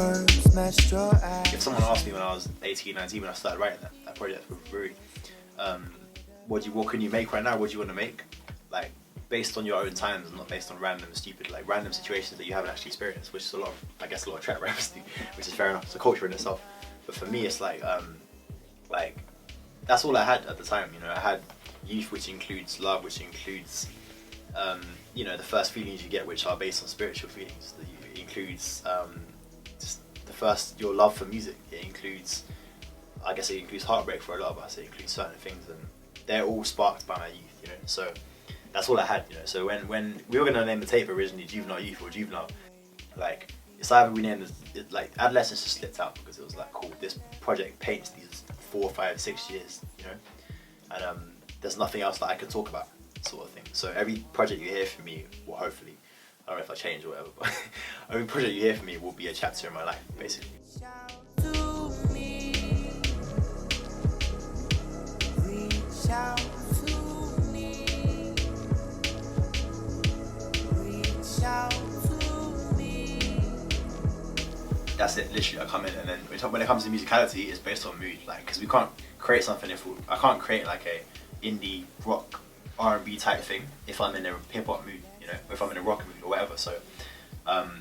words matched your eyes. If someone asked me when I was 18, 19, when I started writing that project for Brewery, what can you make right now? What do you want to make? Like, based on your own times and not based on random situations that you haven't actually experienced, which is I guess a lot of trap rappers do, which is fair enough. It's a culture in itself. But for me, it's like that's all I had at the time. You know, I had youth, which includes love, which includes you know, the first feelings you get, which are based on spiritual feelings. It includes just your love for music. It includes, I guess, it includes heartbreak for a lot of us. It includes certain things, and they're all sparked by my youth. You know, so that's all I had. You know, so when we were gonna name the tape originally Juvenile Youth or Juvenile, like, it's either we named it, like, Adolescence just slipped out because it was like, cool, this project paints these 4, 5, 6 years, you know, and there's nothing else that I can talk about, sort of thing. So every project you hear from me, well, hopefully, I don't know if I change or whatever, but every project you hear from me will be a chapter in my life, basically. That's it, literally. I come in, and then when it comes to musicality, it's based on mood, like, because we can't create something I can't create like a indie rock R&B type thing if I'm in a hip hop mood, you know, if I'm in a rock mood or whatever. So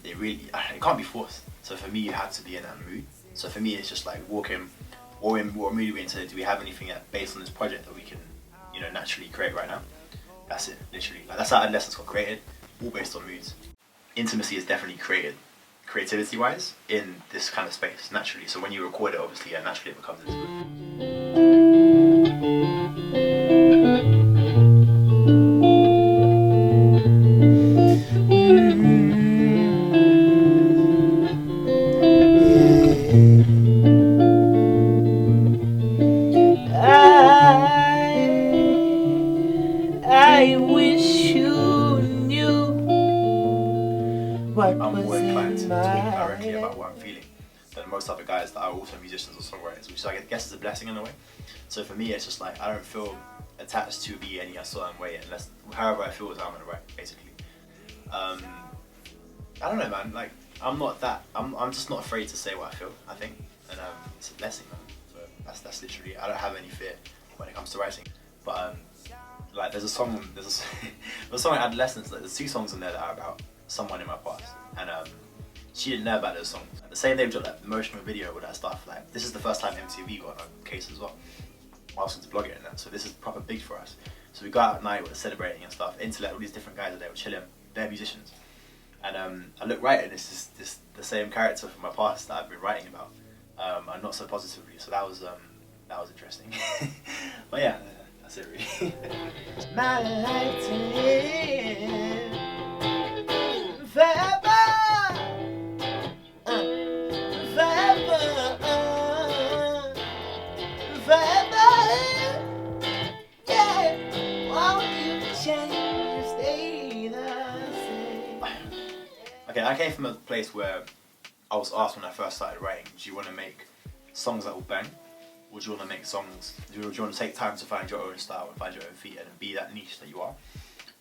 it can't be forced. So for me, you have to be in that mood. So for me, it's just like what mood are we in today? Do we have anything based on this project that we can, you know, naturally create right now? That's it, literally. Like, that's how Adolescence got created, all based on moods. Intimacy is definitely created, creativity wise, in this kind of space naturally. So when you record it, obviously, yeah, naturally it becomes intimate. I wish you knew what I'm was more inclined to in talk my directly head. about what I'm feeling than most other guys that are also musicians or songwriters, which I guess is a blessing in a way. So for me, it's just like, I don't feel attached to be any certain way unless, however I feel is how I'm gonna write, basically. I don't know, man, like, I'm just not afraid to say what I feel, I think, and it's a blessing, man. So that's literally, I don't have any fear when it comes to writing. But like, there's a song in Adolescence, like, there's 2 songs in there that are about someone in my past, and she didn't know about those songs. At the same day we dropped that emotional video with that stuff, like, this is the first time MTV got on a case as well. I was into blogging and that, so this is proper big for us. So we go out at night, we're celebrating and stuff. Intellect, all these different guys are there, we're chilling, they're musicians. And I look right, and it's this the same character from my past that I've been writing about, and not so positively. So that was interesting. But yeah, that's it really. My life to live forever, forever, forever. Yeah, won't you change, stay the same? Okay, I came from a place where I was asked when I first started writing, do you want to make songs that will bang? Or do you want to make songs, do you want to take time to find your own style and find your own feet and be that niche that you are?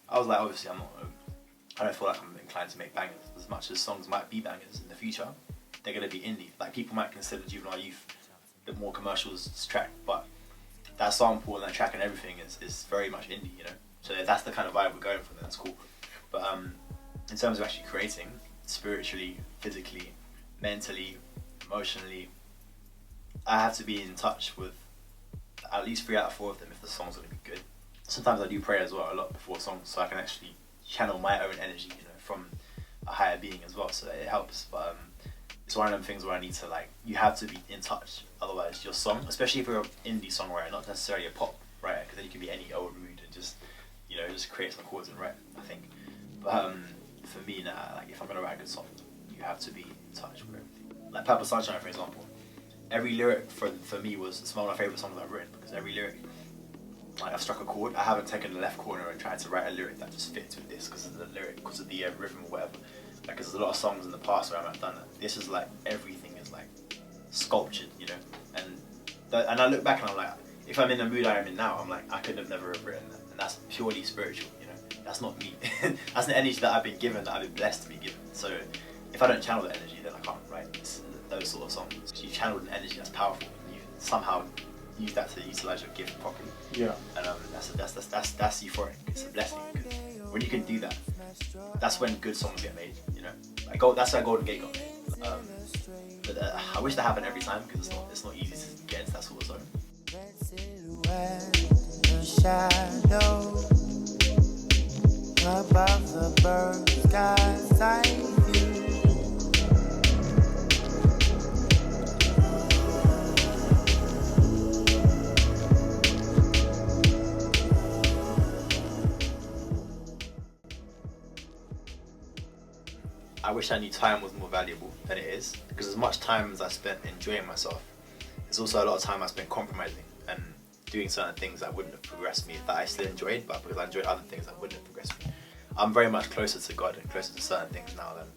I was like, obviously I don't feel like I'm inclined to make bangers. As much as songs might be bangers in the future, they're going to be indie. Like, people might consider Juvenile Youth the more commercials track, but that sample and that track and everything is very much indie, you know? So that's the kind of vibe we're going for, that's cool. But in terms of actually creating, spiritually, physically, mentally, emotionally, I have to be in touch with at least 3 out of 4 of them if the song's going to be good. Sometimes I do pray as well a lot before songs, so I can actually channel my own energy, you know, from a higher being as well, so it helps. But it's one of them things where I need to, like, you have to be in touch, otherwise your song, especially if you're an indie songwriter, not necessarily a pop writer, because then you can be any old mood and just, you know, just create some chords and write, I think. But for me, like, if I'm going to write a good song, you have to be in touch with everything. Like Purple Sunshine, for example, every lyric for me it's one of my favourite songs I've written, because every lyric, like, I've struck a chord. I haven't taken the left corner and tried to write a lyric that just fits with this because of the lyric, because of the rhythm or whatever. Like, there's a lot of songs in the past where I've done that. This is like, everything is like sculptured, you know. And I look back and I'm like, if I'm in the mood I am in now, I'm like, I could have never have written that. And that's purely spiritual, you know. That's not me. That's the energy that I've been given, that I've been blessed to be given. So if I don't channel that energy, then I can't write. sort of songs. You channeled an energy that's powerful, and you somehow use that to utilize your gift properly. Yeah. And that's euphoric. It's a blessing. When you can do that, that's when good songs get made. You know, that's how Golden Gate got made. But I wish that happened every time because it's not easy to get into that sort of zone. Above the bird skies I view. I wish I knew time was more valuable than it is, because as much time as I spent enjoying myself, there's also a lot of time I spent compromising and doing certain things that wouldn't have progressed me, that I still enjoyed, but because I enjoyed other things that wouldn't have progressed me. I'm very much closer to God and closer to certain things now than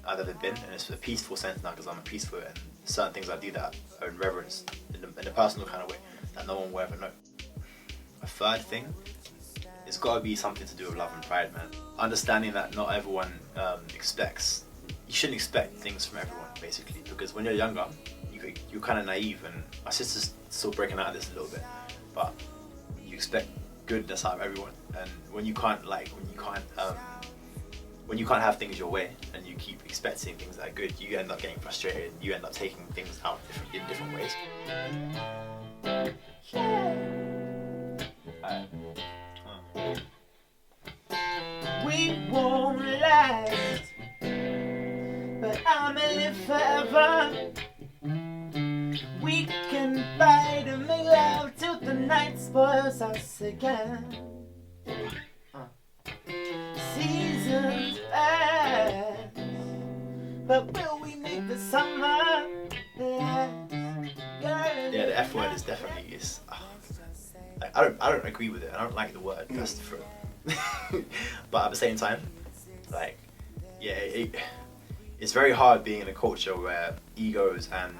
I've ever been, and it's a peaceful sense now because I'm a peaceful, and certain things I do that are in reverence, in a personal kind of way that no one will ever know. A third thing, it's got to be something to do with love and pride, man. Understanding that not everyone you shouldn't expect things from everyone, basically, because when you're younger, you're kind of naive, and my sister's still breaking out of this a little bit, but you expect goodness out of everyone, and when you can't have things your way, and you keep expecting things that are good, you end up getting frustrated, you end up taking things out in different ways. We won't last, but I'ma live forever. We can fight and make love till the night spoils us again. Seasons pass, but will we make the summer last? Yeah, the F word is definitely like, I don't agree with it. I don't like the word. That's the truth. But at the same time, like, yeah, it's very hard being in a culture where egos and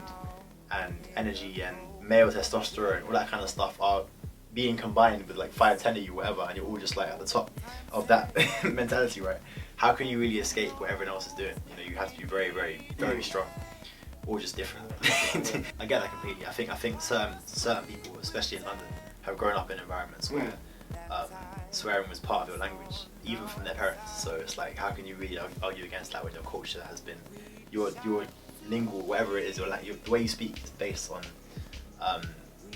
energy and male testosterone, all that kind of stuff are being combined with like 5'10" of you, whatever, and you're all just like at the top of that mentality, right? How can you really escape what everyone else is doing? You know, you have to be very, very, very strong, or just different. I get that completely. I think certain people, especially in London, have grown up in environments where swearing was part of your language, even from their parents. So it's like, how can you really argue against that when your culture has been, your lingual, whatever it is, the way you speak is based on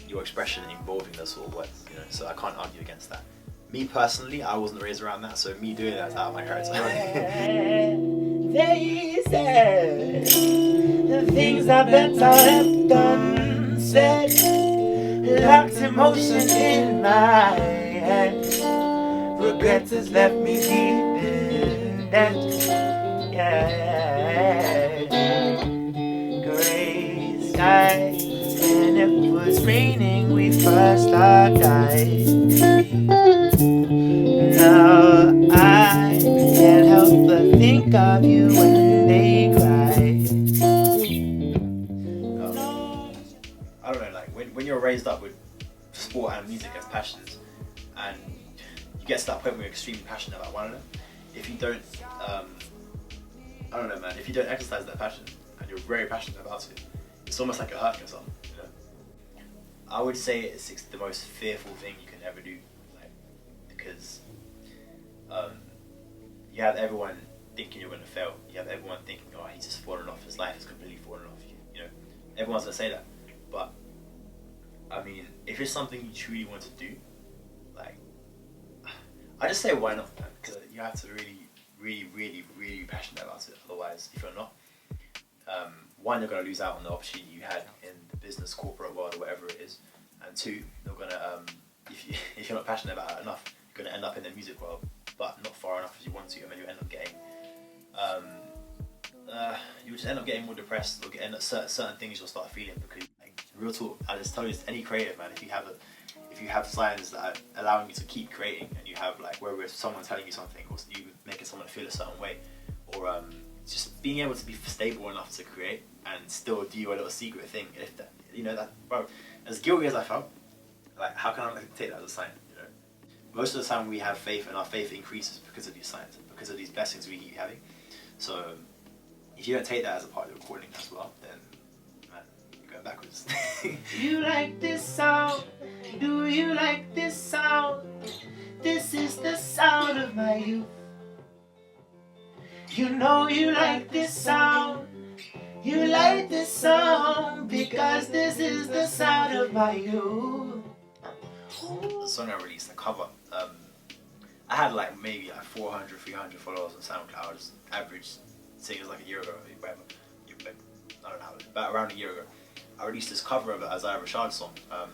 your expression involving those sort of words, you know. So I can't argue against that. Me personally, I wasn't raised around that, so me doing that is out of my character. They said the things I bet I have done, said, locked emotion in my head. Regret has left me deep in debt. Yeah, gray sky, and it was raining. We first died. Now I can't help but think of you when they cry. I don't know, like when you're raised up with sport and music as passions, and you get to that point where you're extremely passionate about one of them, if you don't, I don't know, man, if you don't exercise that passion and you're very passionate about it, it's almost like you're hurting yourself, you know? I would say it's the most fearful thing you can ever do, like, because you have everyone thinking you're going to fail. You have everyone thinking, oh, he's just fallen off, his life is completely fallen off. You know, everyone's going to say that. But, I mean, if it's something you truly want to do, like, I just say why not, man? Because you have to really, really, really, really be passionate about it. Otherwise, if you're not, one, you're going to lose out on the opportunity you had in the business, corporate world, or whatever it is. And two, you're going to, if you're not passionate about it enough, you're going to end up in the music world, but not far enough as you want to, and then you end up getting, you just end up getting more depressed, or certain things you'll start feeling, because, like, real talk, I just tell you, any creative, man, if you have signs that are allowing you to keep creating, and you have, like, whether it's someone telling you something, or you making someone feel a certain way, or just being able to be stable enough to create and still do your little secret thing, if that, you know, that, bro, as guilty as I felt, like, how can I take that as a sign, you know? Most of the time we have faith, and our faith increases because of these signs, because of these blessings we keep having. So if you don't take that as a part of your calling as well, then going backwards. You like this sound? Do you like this sound? This is the sound of my youth. You know you like this sound. You like this song because this is the sound of my youth. The song I released, the cover, I had like maybe like 400, 300 followers on SoundCloud. Just average singers like a year ago, whatever. I don't know, about around a year ago. I released this cover of an Isaiah Rashad song. I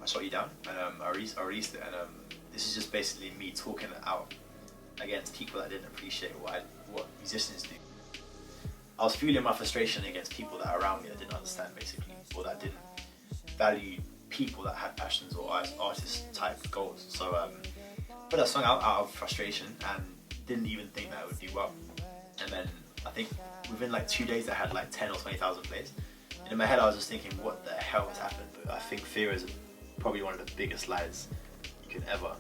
Shot You Down, and I released it, and this is just basically me talking it out against people that didn't appreciate what musicians do. I was feeling my frustration against people that are around me that didn't understand, basically, or that didn't value people that had passions or artist type goals. So put that song out of frustration and didn't even think that it would do well. And then I think within like 2 days I had like 10 or 20,000 plays. And in my head I was just thinking, what the hell has happened? But I think fear is probably one of the biggest lies you can ever.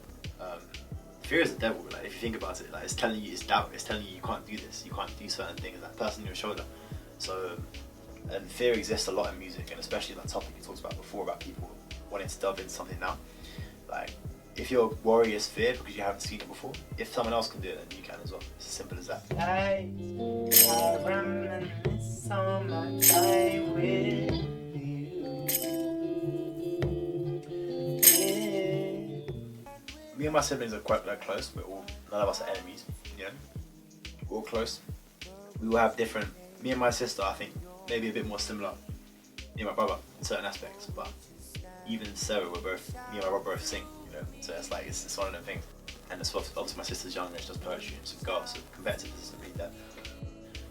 Fear is the devil. Like if you think about it, like it's telling you, it's doubt. It's telling you can't do this, you can't do certain things. That person on your shoulder. So, and fear exists a lot in music, and especially that topic you talked about before about people wanting to delve into something now. Like if your worry is fear because you haven't seen it before, if someone else can do it, then you can as well. It's as simple as that. I reminisce on my time with you. Me and my siblings are quite like close. None of us are enemies. You know, we're all close. We will have different. Me and my sister, I think, maybe a bit more similar. Me and my brother in certain aspects, but even so, me and my brother both sing. You know, so it's like it's one of them things. And it's obviously my sister's younger, she does poetry and she's a girl, so competitive isn't really that.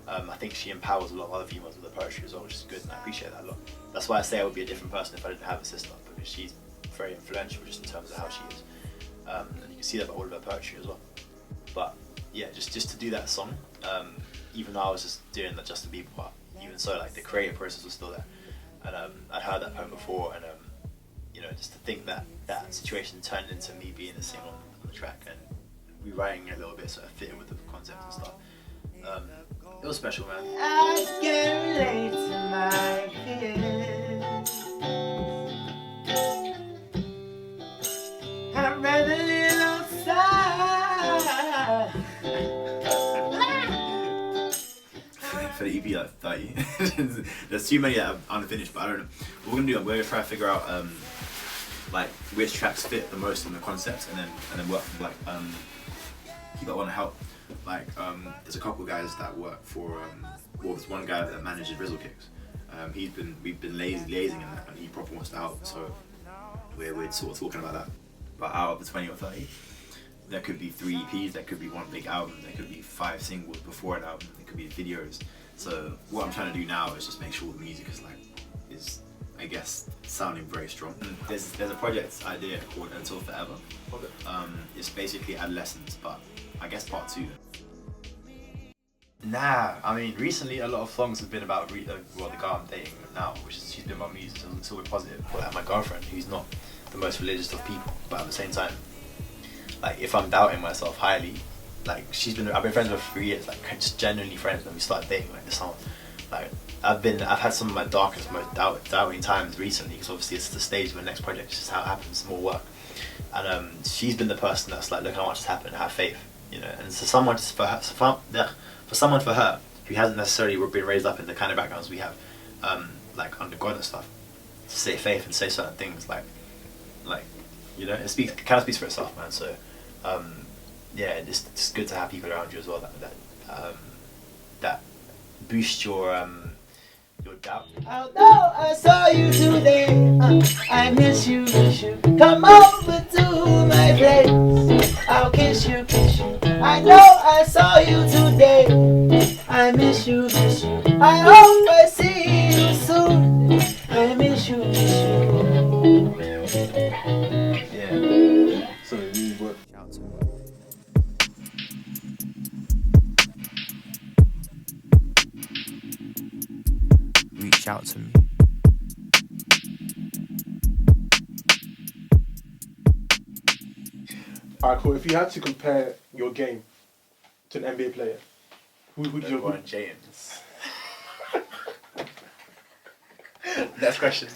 I think she empowers a lot of other females with her poetry as well, which is good, and I appreciate that a lot. That's why I say I would be a different person if I didn't have a sister, because she's very influential just in terms of how she is. And you can see that by all of her poetry as well. But yeah, just to do that song, even though I was just doing the Justin Bieber part, even so, like the creative process was still there. And I'd heard that poem before, and you know, just to think that that situation turned into me being the singer on the track and rewriting it a little bit so it fitted with the concept and stuff. It was special, man. I can relate to my fears. I'd rather live outside. For the EP like 30. There's too many that are unfinished, but I don't know. What we're gonna do, we're gonna try to figure out like which tracks fit the most in the concept, and then work from like people that want to help. Like there's a couple of guys that work for well, there's one guy that manages Rizzle Kicks. We've been liaising in that, and he probably wants to help. So we're sort of talking about that. But out of the 20 or 30, there could be 3 EPs, there could be 1 big album, there could be 5 singles before an album, there could be videos. So what I'm trying to do now is just make sure the music is I guess sounding very strong. There's a project idea called Until Forever. It's basically adolescence, but I guess part 2. Nah, I mean recently a lot of songs have been about the girl I'm dating now, which is she's been my muse, so it's all positive. Or like my girlfriend, who's not the most religious of people, but at the same time, like if I'm doubting myself highly, like I've been friends with her for 3 years, like just genuinely friends when we started dating like this summer. Like I've had some of my darkest, most doubting times recently, because obviously it's the stage of the next project, it's just how it happens, more work. And she's been the person that's like, look how much has happened, have faith, you know. And so someone for her who hasn't necessarily been raised up in the kind of backgrounds we have, like under God and stuff, to say faith and say certain things like you know, it kind of speaks for itself, man. So yeah, it's good to have people around you as well that boost your doubt. Although I saw you today, I miss you. Come over to my place, I'll kiss you. I know I saw you today, I miss you. I hope I see you soon, I miss you. Yeah. So you work out to me. Reach out to me. Alright, cool. If you had to compare your game to an NBA player, who would you? LeBron James. Next question.